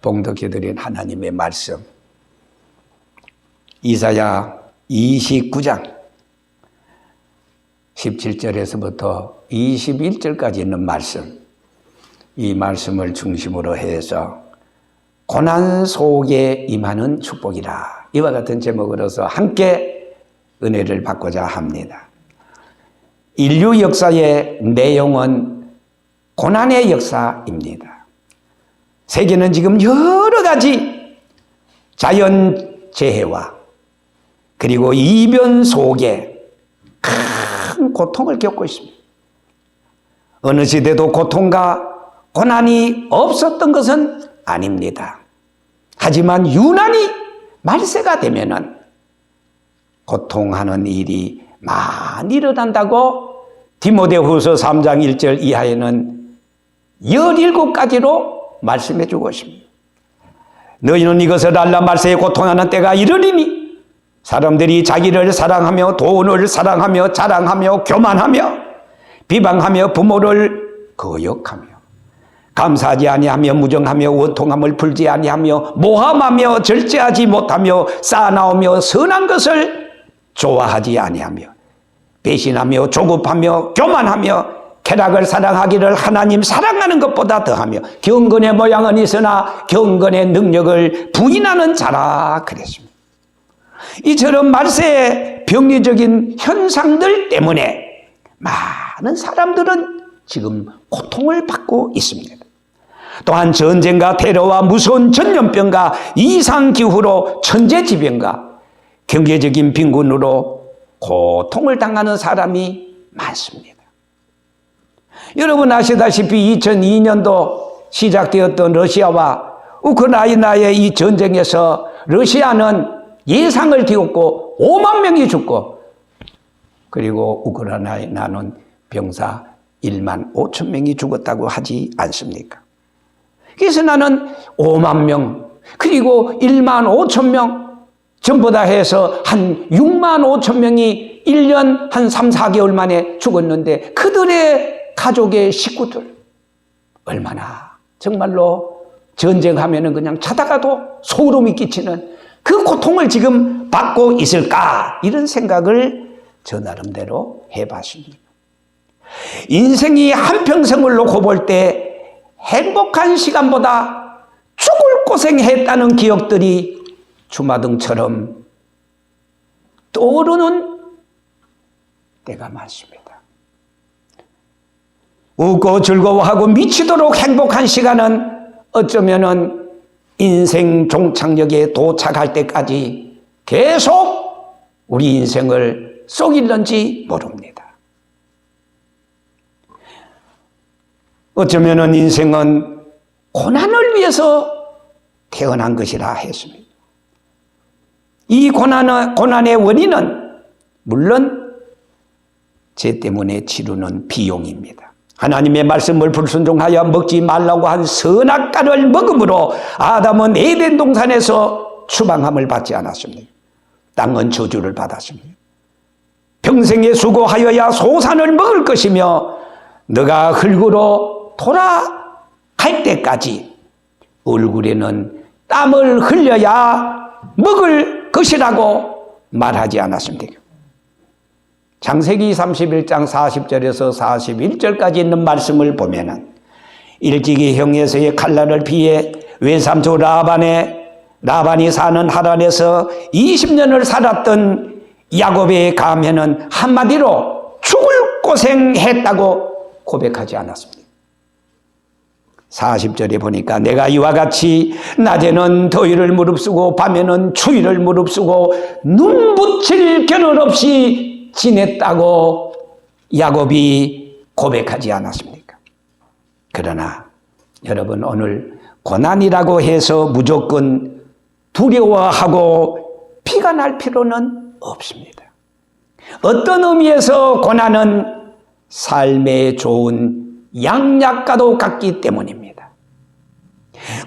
봉독해드린 하나님의 말씀, 이사야 29장 17절에서부터 21절까지 있는 말씀, 이 말씀을 중심으로 해서 고난 속에 임하는 축복이라, 이와 같은 제목으로서 함께 은혜를 받고자 합니다. 인류 역사의 내용은 고난의 역사입니다. 세계는 지금 여러 가지 자연재해와 그리고 이변 속에 큰 고통을 겪고 있습니다. 어느 시대도 고통과 고난이 없었던 것은 아닙니다. 하지만 유난히 말세가 되면은 고통하는 일이 많이 일어난다고 디모데후서 3장 1절 이하에는 17가지로 말씀해 주고 있습니다. 너희는 이것을 알라, 말세에 고통하는 때가 이르리니 사람들이 자기를 사랑하며 돈을 사랑하며 자랑하며 교만하며 비방하며 부모를 거역하며 감사하지 아니하며 무정하며 원통함을 풀지 아니하며 모함하며 절제하지 못하며 쌓아나오며 선한 것을 좋아하지 아니하며 배신하며 조급하며 교만하며 쾌락을 사랑하기를 하나님 사랑하는 것보다 더하며 경건의 모양은 있으나 경건의 능력을 부인하는 자라 그랬습니다. 이처럼 말세의 병리적인 현상들 때문에 많은 사람들은 지금 고통을 받고 있습니다. 또한 전쟁과 테러와 무서운 전염병과 이상기후로 천재지변과 경제적인 빈곤으로 고통을 당하는 사람이 많습니다. 여러분 아시다시피 2002년도 시작되었던 러시아와 우크라이나의 이 전쟁에서 러시아는 예상을 뒤엎고 5만 명이 죽고, 그리고 우크라이나는 병사 1만 5천 명이 죽었다고 하지 않습니까? 그래서 나는 5만 명 그리고 1만 5천 명 전부 다 해서 한 6만 5천 명이 1년 한 3, 4개월 만에 죽었는데, 그들의 가족의 식구들 얼마나 정말로 전쟁하면은 그냥 자다가도 소름이 끼치는 그 고통을 지금 받고 있을까, 이런 생각을 저 나름대로 해봤습니다. 인생이 한평생을 놓고 볼 때 행복한 시간보다 죽을 고생했다는 기억들이 주마등처럼 떠오르는 때가 많습니다. 웃고 즐거워하고 미치도록 행복한 시간은 어쩌면은 인생 종착역에 도착할 때까지 계속 우리 인생을 썩일는지 모릅니다. 어쩌면은 인생은 고난을 위해서 태어난 것이라 했습니다. 이 고난의 원인은 물론 죄 때문에 치르는 비용입니다. 하나님의 말씀을 불순종하여 먹지 말라고 한 선악과를 먹음으로 아담은 에덴 동산에서 추방함을 받지 않았습니다. 땅은 저주를 받았습니다. 평생에 수고하여야 소산을 먹을 것이며 너가 흙으로 돌아갈 때까지 얼굴에는 땀을 흘려야 먹을 것이라고 말하지 않았습니까? 창세기 31장 40절에서 41절까지 있는 말씀을 보면은 일찍이 형에서의 칼날을 피해 외삼촌 라반이 사는 하란에서 20년을 살았던 야곱의 가면은 한마디로 죽을 고생했다고 고백하지 않았습니다. 40절에 보니까 내가 이와 같이 낮에는 더위를 무릅쓰고 밤에는 추위를 무릅쓰고 눈붙일 겨를 없이 지냈다고 야곱이 고백하지 않았습니까? 그러나 여러분, 오늘 고난이라고 해서 무조건 두려워하고 피가 날 필요는 없습니다. 어떤 의미에서 고난은 삶에 좋은 양약과도 같기 때문입니다.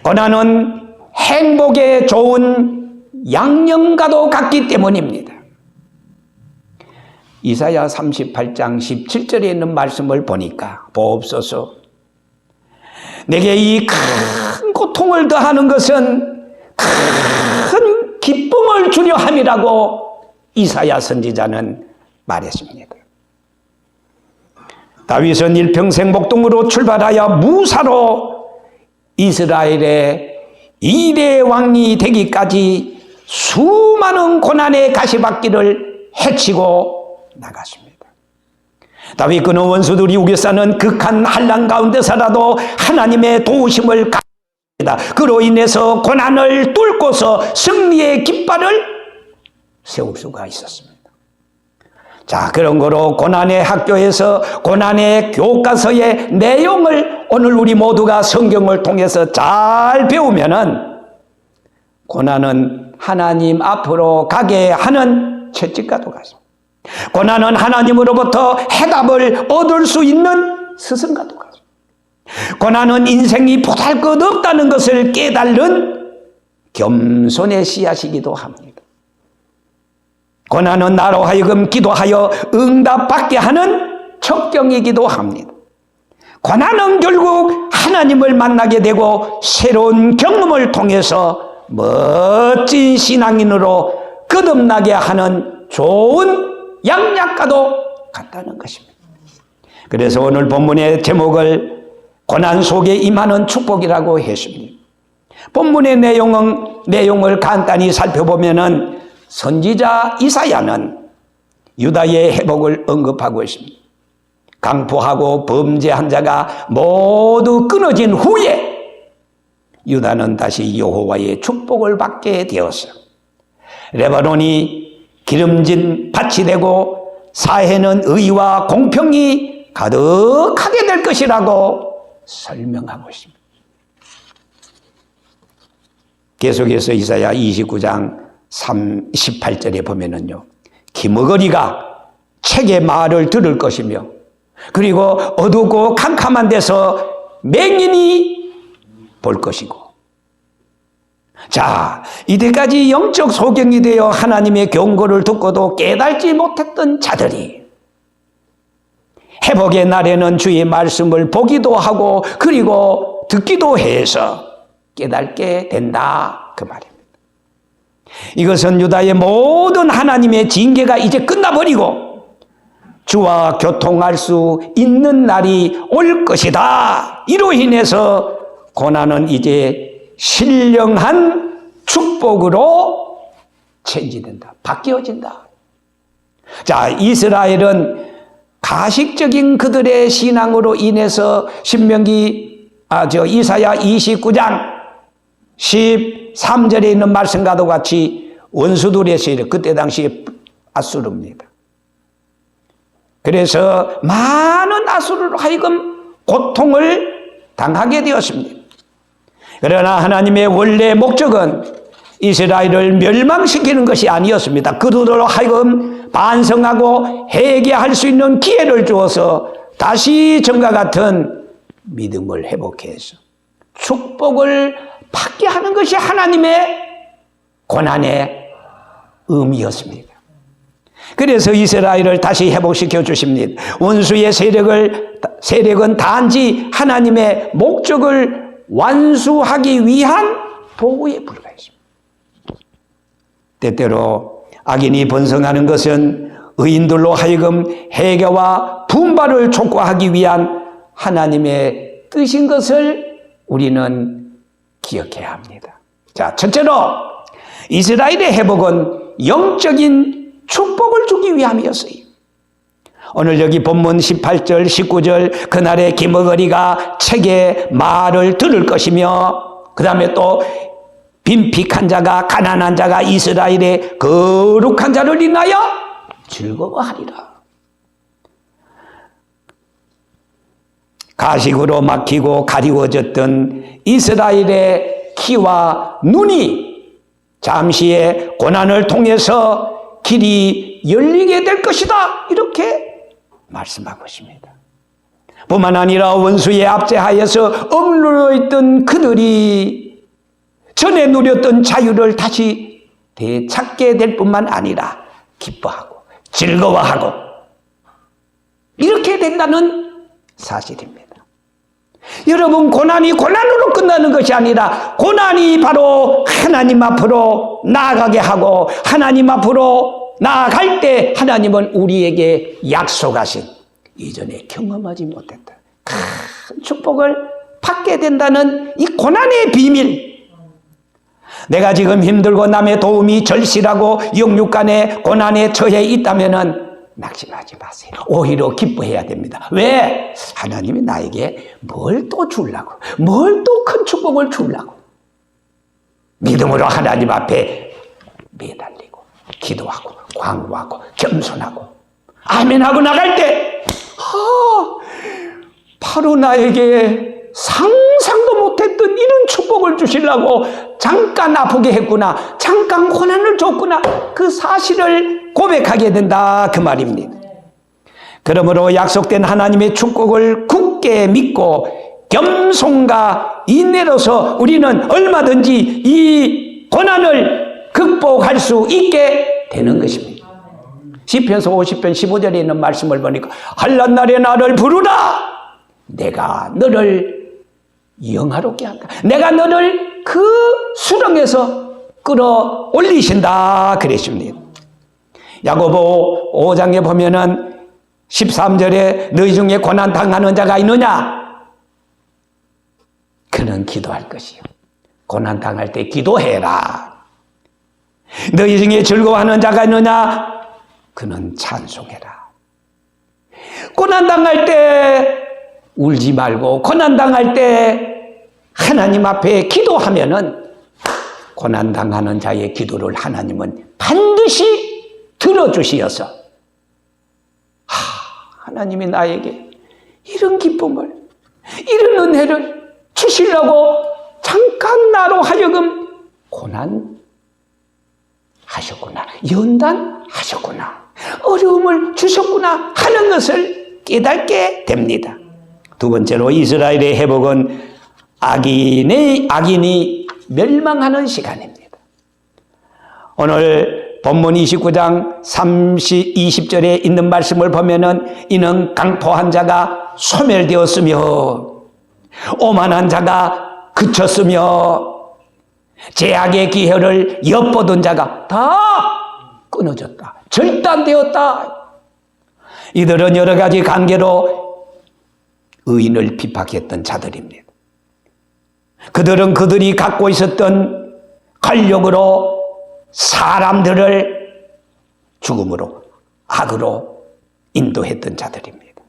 고난은 행복에 좋은 양념과도 같기 때문입니다. 이사야 38장 17절에 있는 말씀을 보니까 보옵소서, 내게 이 큰 고통 고통을 더하는 것은 큰 기쁨을 주려 함이라고 이사야 선지자는 말했습니다. 다윗은 일평생 목동으로 출발하여 무사로 이스라엘의 2대 왕이 되기까지 수많은 고난의 가시밭길을 헤치고 나갔습니다. 다윗 그는 원수들이 우겨싸는 극한 한란 가운데서라도 하나님의 도우심을 받습니다. 그로 인해서 고난을 뚫고서 승리의 깃발을 세울 수가 있었습니다. 자, 그런 거로 고난의 학교에서 고난의 교과서의 내용을 오늘 우리 모두가 성경을 통해서 잘 배우면은 고난은 하나님 앞으로 가게 하는 채찍과도 같습니다. 고난은 하나님으로부터 해답을 얻을 수 있는 스승과도 같습니다. 고난은 인생이 보잘것없다는 것을 깨달는 겸손의 씨앗이기도 합니다. 고난은 나로 하여금 기도하여 응답받게 하는 척경이기도 합니다. 고난은 결국 하나님을 만나게 되고 새로운 경험을 통해서 멋진 신앙인으로 거듭나게 하는 좋은 양약과도 같다는 것입니다. 그래서 오늘 본문의 제목을 고난 속에 임하는 축복이라고 했습니다. 본문의 내용을 간단히 살펴보면은 선지자 이사야는 유다의 회복을 언급하고 있습니다. 강포하고 범죄한 자가 모두 끊어진 후에 유다는 다시 여호와의 축복을 받게 되었어요. 레바논이 기름진 밭이 되고 사해는 의와 공평이 가득하게 될 것이라고 설명하고 있습니다. 계속해서 이사야 29장 18절에 보면은요, 기머거리가 책의 말을 들을 것이며, 그리고 어둡고 캄캄한 데서 맹인이 볼 것이고. 자, 이때까지 영적 소경이 되어 하나님의 경고를 듣고도 깨달지 못했던 자들이 회복의 날에는 주의 말씀을 보기도 하고 그리고 듣기도 해서 깨닫게 된다, 그 말입니다. 이것은 유다의 모든 하나님의 징계가 이제 끝나버리고 주와 교통할 수 있는 날이 올 것이다. 이로 인해서 고난은 이제 신령한 축복으로 체인지된다, 바뀌어진다. 자, 이스라엘은 가식적인 그들의 신앙으로 인해서 이사야 29장 13절에 있는 말씀과도 같이 원수들의 세력, 그때 당시에 아수르입니다. 그래서 많은 아수르로 하여금 고통을 당하게 되었습니다. 그러나 하나님의 원래 목적은 이스라엘을 멸망시키는 것이 아니었습니다. 그들로 하여금 반성하고 회개할 수 있는 기회를 주어서 다시 전과 같은 믿음을 회복해서 축복을 받게 하는 것이 하나님의 고난의 의미였습니다. 그래서 이스라엘을 다시 회복시켜 주십니다. 원수의 세력은 단지 하나님의 목적을 완수하기 위한 도구에 불과했습니다. 때때로 악인이 번성하는 것은 의인들로 하여금 회개와 분발을 촉구하기 위한 하나님의 뜻인 것을 우리는 기억해야 합니다. 자, 첫째로 이스라엘의 회복은 영적인 축복을 주기 위함이었어요. 오늘 여기 본문 18절, 19절, 그날의 기머거리가 책의 말을 들을 것이며, 그 다음에 또 빈픽한 자가, 가난한 자가 이스라엘의 거룩한 자를 인하여 즐거워하리라. 가식으로 막히고 가리워졌던 이스라엘의 키와 눈이 잠시의 고난을 통해서 길이 열리게 될 것이다, 이렇게 말씀하고 있습니다. 뿐만 아니라 원수의 압제하에서 억눌려 있던 그들이 전에 누렸던 자유를 다시 되찾게 될 뿐만 아니라 기뻐하고 즐거워하고 이렇게 된다는 사실입니다. 여러분, 고난이 고난으로 끝나는 것이 아니라 고난이 바로 하나님 앞으로 나아가게 하고, 하나님 앞으로 나아갈 때 하나님은 우리에게 약속하신, 이전에 경험하지 못했다 큰 축복을 받게 된다는 이 고난의 비밀. 내가 지금 힘들고 남의 도움이 절실하고 영육간의 고난에 처해 있다면은 낙심하지 마세요. 오히려 기뻐해야 됩니다. 왜? 하나님이 나에게 뭘 또 주려고, 뭘 또 큰 축복을 주려고. 믿음으로 하나님 앞에 매달리고 기도하고 광고하고 겸손하고 아멘하고 나갈 때, 바로 나에게 상상도 못했던 이런 축복을 주시려고 잠깐 아프게 했구나, 잠깐 고난을 줬구나, 그 사실을 고백하게 된다, 그 말입니다. 그러므로 약속된 하나님의 축복을 굳게 믿고 겸손과 인내로서 우리는 얼마든지 이 고난을 극복할 수 있게 되는 것입니다. 시편서 50편 15절에 있는 말씀을 보니까 환난 날에 나를 부르라, 내가 너를 영화롭게 한다, 내가 너를 그 수렁에서 끌어올리신다 그랬습니다. 야고보 5장에 보면은 13절에 너희 중에 고난 당하는 자가 있느냐? 그는 기도할 것이요, 고난 당할 때 기도해라. 너희 중에 즐거워하는 자가 있느냐? 그는 찬송해라. 고난 당할 때 울지 말고, 고난 당할 때 하나님 앞에 기도하면은 고난 당하는 자의 기도를 하나님은 반드시 들어주시어서, 하나님이 나에게 이런 기쁨을, 이런 은혜를 주시려고 잠깐 나로 하여금 고난 하셨구나, 연단하셨구나, 어려움을 주셨구나 하는 것을 깨닫게 됩니다. 두 번째로, 이스라엘의 회복은 악인이 멸망하는 시간입니다. 오늘 본문 29장 20절에 있는 말씀을 보면은 이는 강포한 자가 소멸되었으며 오만한 자가 그쳤으며 제약의 기회를 엿보던 자가 다 끊어졌다, 절단되었다. 이들은 여러 가지 관계로 의인을 핍박했던 자들입니다. 그들은 그들이 갖고 있었던 권력으로 사람들을 죽음으로, 악으로 인도했던 자들입니다.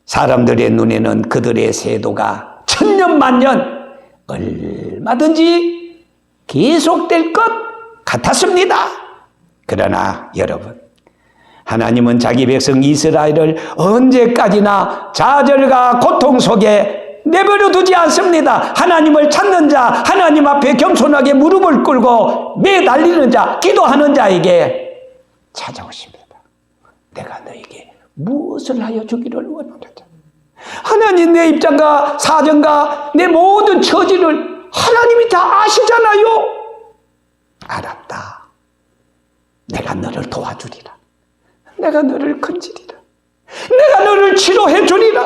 사람들의 눈에는 그들의 세도가 천년만년 얼마든지 계속될 것 같았습니다. 그러나 여러분, 하나님은 자기 백성 이스라엘을 언제까지나 좌절과 고통 속에 내버려 두지 않습니다. 하나님을 찾는 자, 하나님 앞에 겸손하게 무릎을 꿇고 매달리는 자, 기도하는 자에게 찾아오십니다. 내가 너에게 무엇을 하여 주기를 원하느냐. 하나님, 내 입장과 사정과 내 모든 처지를 하나님이 다 아시잖아요. 알았다. 내가 너를 도와주리라. 내가 너를 건지리라. 내가 너를 치료해 주리라.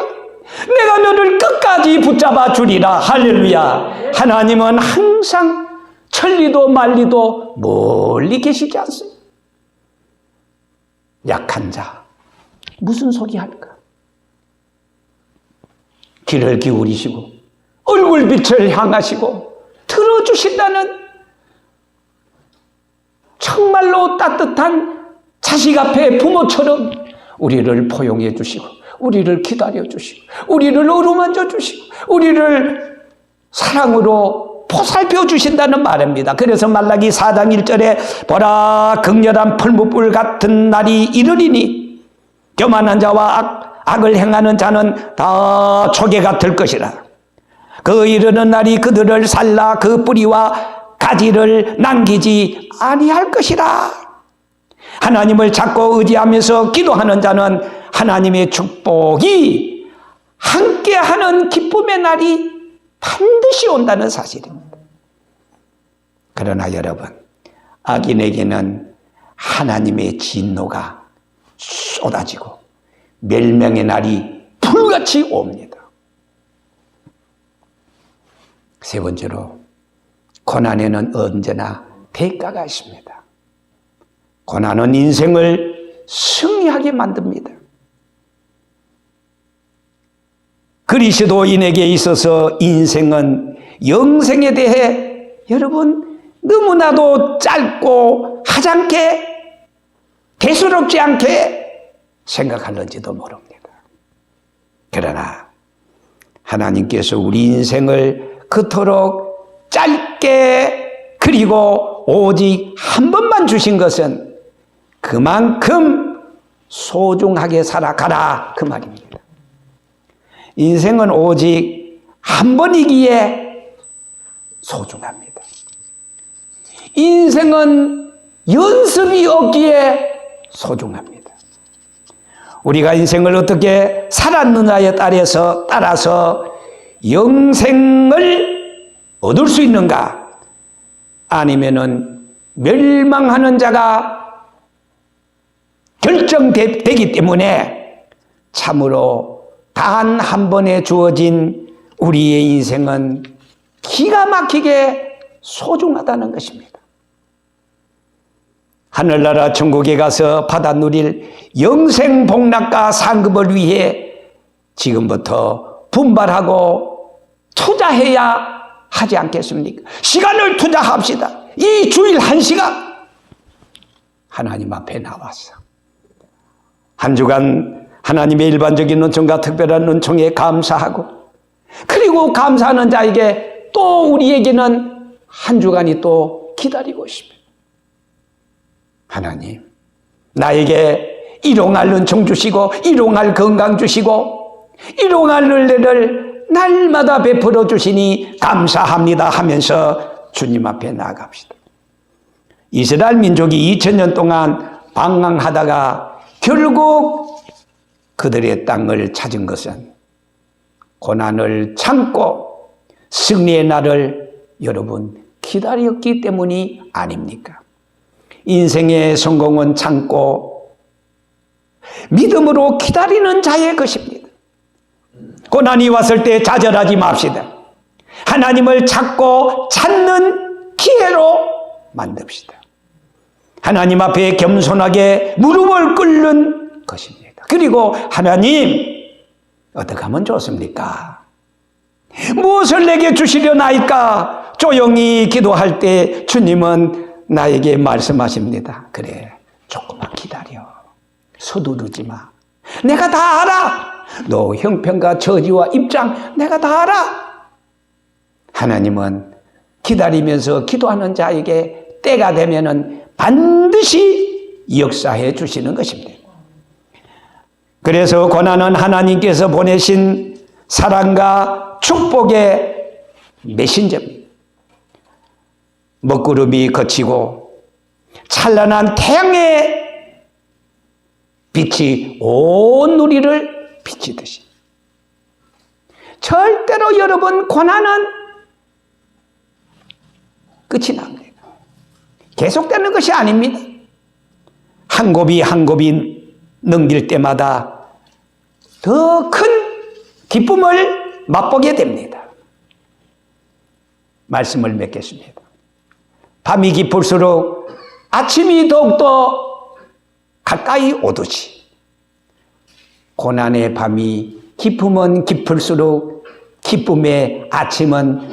내가 너를 끝까지 붙잡아 주리라. 할렐루야. 하나님은 항상 천리도 만리도 멀리 계시지 않습니다. 약한 자 무슨 소리 할까? 귀를 기울이시고 얼굴빛을 향하시고 들어주신다는 정말로 따뜻한 자식 앞에 부모처럼 우리를 포용해 주시고 우리를 기다려 주시고 우리를 어루만져 주시고 우리를 사랑으로 보살펴 주신다는 말입니다. 그래서 말라기 4장 1절에 보라, 극렬한 풀무불 같은 날이 이르리니 교만한 자와 악을 행하는 자는 다 초계가 될 것이라. 그 이르는 날이 그들을 살라 그 뿌리와 가지를 남기지 아니할 것이라. 하나님을 찾고 의지하면서 기도하는 자는 하나님의 축복이 함께하는 기쁨의 날이 반드시 온다는 사실입니다. 그러나 여러분, 악인에게는 하나님의 진노가 쏟아지고 멸망의 날이 불같이 옵니다. 세 번째로, 고난에는 언제나 대가가 있습니다. 고난은 인생을 승리하게 만듭니다. 그리스도인에게 있어서 인생은 영생에 대해 여러분 너무나도 짧고 하찮게 대수롭지 않게 생각할는지도 모릅니다. 그러나 하나님께서 우리 인생을 그토록 짧게 그리고 오직 한 번만 주신 것은 그만큼 소중하게 살아가라 그 말입니다. 인생은 오직 한 번이기에 소중합니다. 인생은 연습이 없기에 소중합니다. 우리가 인생을 어떻게 살았느냐에 따라서 영생을 얻을 수 있는가, 아니면은 멸망하는 자가 결정되기 때문에 참으로 단 한 번에 주어진 우리의 인생은 기가 막히게 소중하다는 것입니다. 하늘나라 천국에 가서 받아 누릴 영생 복락과 상급을 위해 지금부터 분발하고 투자해야 하지 않겠습니까? 시간을 투자합시다. 이 주일 1시간 하나님 앞에 나와서 한 주간 하나님의 일반적인 은총과 특별한 은총에 감사하고, 그리고 감사하는 자에게 또 우리에게는 한 주간이 또 기다리고 있습니다. 하나님, 나에게 일용할 은총 주시고 일용할 건강 주시고 일용할 은혜를 날마다 베풀어 주시니 감사합니다 하면서 주님 앞에 나아갑시다. 이스라엘 민족이 2000년 동안 방황하다가 결국 그들의 땅을 찾은 것은 고난을 참고 승리의 날을 여러분 기다렸기 때문이 아닙니까? 인생의 성공은 참고 믿음으로 기다리는 자의 것입니다. 고난이 왔을 때 좌절하지 맙시다. 하나님을 찾고 찾는 기회로 만듭시다. 하나님 앞에 겸손하게 무릎을 꿇는 것입니다. 그리고 하나님, 어떻게 하면 좋습니까? 무엇을 내게 주시려나이까? 조용히 기도할 때 주님은 나에게 말씀하십니다. 그래, 조금만 기다려. 서두르지 마. 내가 다 알아. 너 형편과 처지와 입장 내가 다 알아. 하나님은 기다리면서 기도하는 자에게 때가 되면은 반드시 역사해 주시는 것입니다. 그래서 고난은 하나님께서 보내신 사랑과 축복의 메신저입니다. 먹구름이 거치고 찬란한 태양의 빛이 온 우리를 비치듯이 절대로 여러분 고난은 끝이 납니다. 계속되는 것이 아닙니다. 한 곱이 한 곱이 넘길 때마다 더 큰 기쁨을 맛보게 됩니다. 말씀을 맺겠습니다. 밤이 깊을수록 아침이 더욱더 가까이 오듯이 고난의 밤이 깊으면 깊을수록 기쁨의 아침은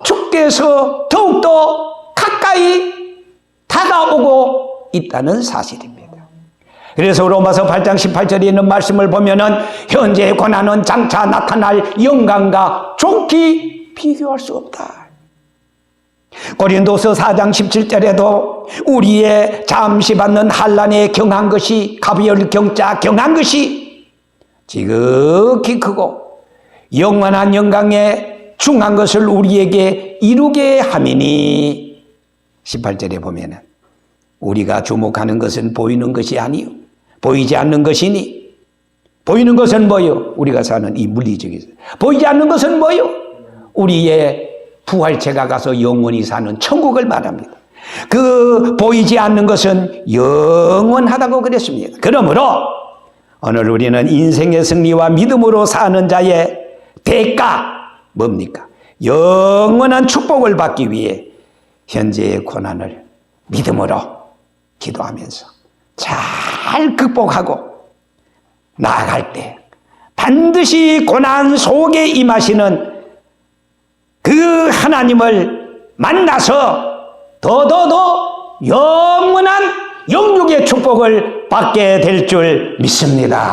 주께서 더욱더 가까이 다가오고 있다는 사실입니다. 그래서 로마서 8장 18절에 있는 말씀을 보면은 현재의 고난은 장차 나타날 영광과 좋게 비교할 수 없다. 고린도서 4장 17절에도 우리의 잠시 받는 환난에 경한 것이 가비열 경자 경한 것이 지극히 크고 영원한 영광에 중한 것을 우리에게 이루게 함이니 18절에 보면은 우리가 주목하는 것은 보이는 것이 아니요 보이지 않는 것이니 보이는 것은 뭐요? 우리가 사는 이 물리적인 보이지 않는 것은 뭐요? 우리의 부활체가 가서 영원히 사는 천국을 말합니다. 그 보이지 않는 것은 영원하다고 그랬습니다. 그러므로 오늘 우리는 인생의 승리와 믿음으로 사는 자의 대가 뭡니까? 영원한 축복을 받기 위해 현재의 고난을 믿음으로 기도하면서 잘 극복하고 나아갈 때 반드시 고난 속에 임하시는 그 하나님을 만나서 더더더 영원한 영육의 축복을 받게 될 줄 믿습니다.